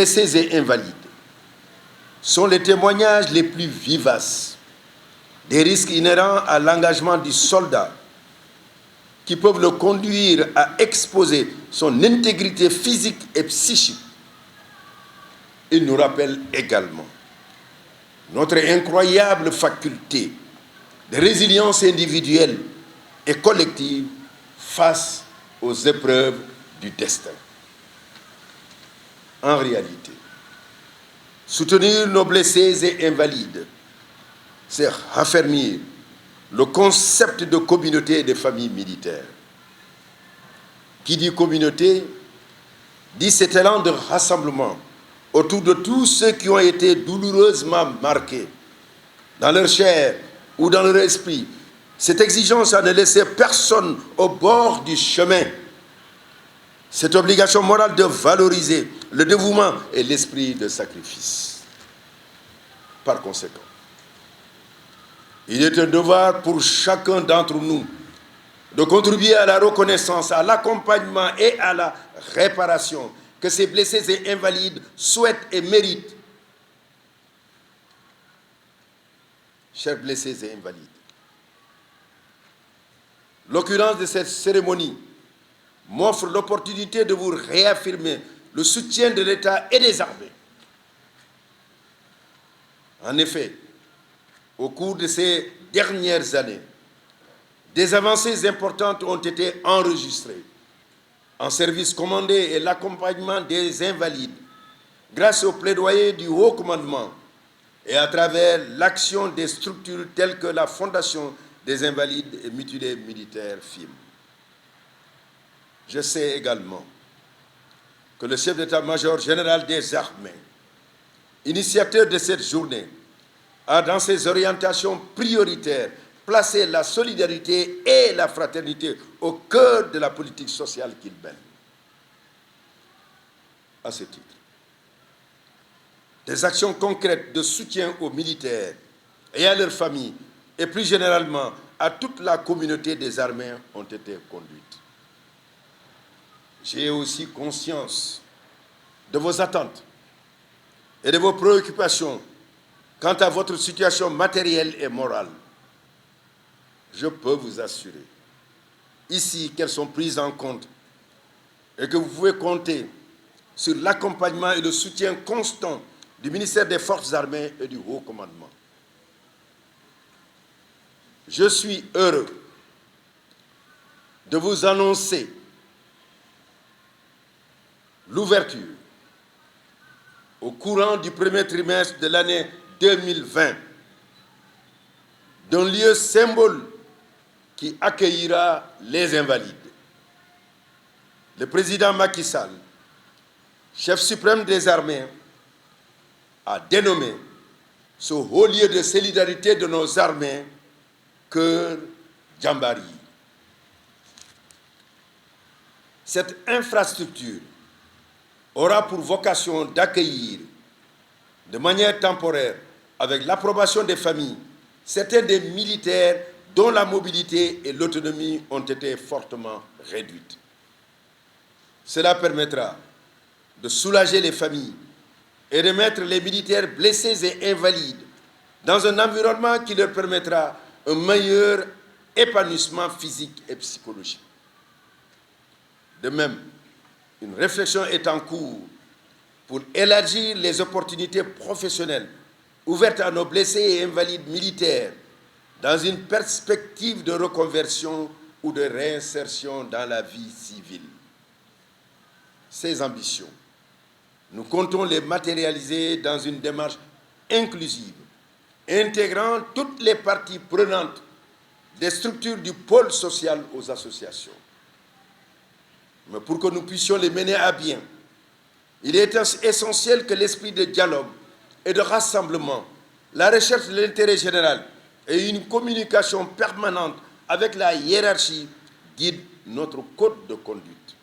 blessés et invalides sont les témoignages les plus vivaces des risques inhérents à l'engagement du soldat qui peuvent le conduire à exposer son intégrité physique et psychique. Il nous rappelle également notre incroyable faculté de résilience individuelle et collective face aux épreuves du destin. En réalité, soutenir nos blessés et invalides, c'est raffermir le concept de communauté et de famille militaire. Qui dit communauté, dit cet élan de rassemblement autour de tous ceux qui ont été douloureusement marqués dans leur chair ou dans leur esprit. Cette exigence à ne laisser personne au bord du chemin. Cette obligation morale de valoriser le dévouement et l'esprit de sacrifice. Par conséquent, il est un devoir pour chacun d'entre nous de contribuer à la reconnaissance, à l'accompagnement et à la réparation que ces blessés et invalides souhaitent et méritent. Chers blessés et invalides, l'occurrence de cette cérémonie m'offre l'opportunité de vous réaffirmer le soutien de l'État et des armées. En effet, au cours de ces dernières années, des avancées importantes ont été enregistrées en service commandé et l'accompagnement des invalides grâce au plaidoyer du Haut Commandement et à travers l'action des structures telles que la Fondation des Invalides et Mutilés Militaires FIM. Je sais également que le chef d'état-major général des armées, initiateur de cette journée, a dans ses orientations prioritaires placé la solidarité et la fraternité au cœur de la politique sociale qu'il mène. À ce titre, des actions concrètes de soutien aux militaires et à leurs familles, et plus généralement à toute la communauté des armées, ont été conduites. J'ai aussi conscience de vos attentes et de vos préoccupations quant à votre situation matérielle et morale. Je peux vous assurer ici qu'elles sont prises en compte et que vous pouvez compter sur l'accompagnement et le soutien constant du ministère des Forces armées et du Haut Commandement. Je suis heureux de vous annoncer l'ouverture au courant du premier trimestre de l'année 2020 d'un lieu symbole qui accueillera les invalides. Le président Macky Sall, chef suprême des armées, a dénommé ce haut lieu de solidarité de nos armées Cœur Djambari. Cette infrastructure aura pour vocation d'accueillir de manière temporaire, avec l'approbation des familles, certains des militaires dont la mobilité et l'autonomie ont été fortement réduites. Cela permettra de soulager les familles et de mettre les militaires blessés et invalides dans un environnement qui leur permettra un meilleur épanouissement physique et psychologique. De même, une réflexion est en cours pour élargir les opportunités professionnelles ouvertes à nos blessés et invalides militaires dans une perspective de reconversion ou de réinsertion dans la vie civile. Ces ambitions, nous comptons les matérialiser dans une démarche inclusive, intégrant toutes les parties prenantes des structures du pôle social aux associations. Mais pour que nous puissions les mener à bien, il est essentiel que l'esprit de dialogue et de rassemblement, la recherche de l'intérêt général et une communication permanente avec la hiérarchie guident notre code de conduite.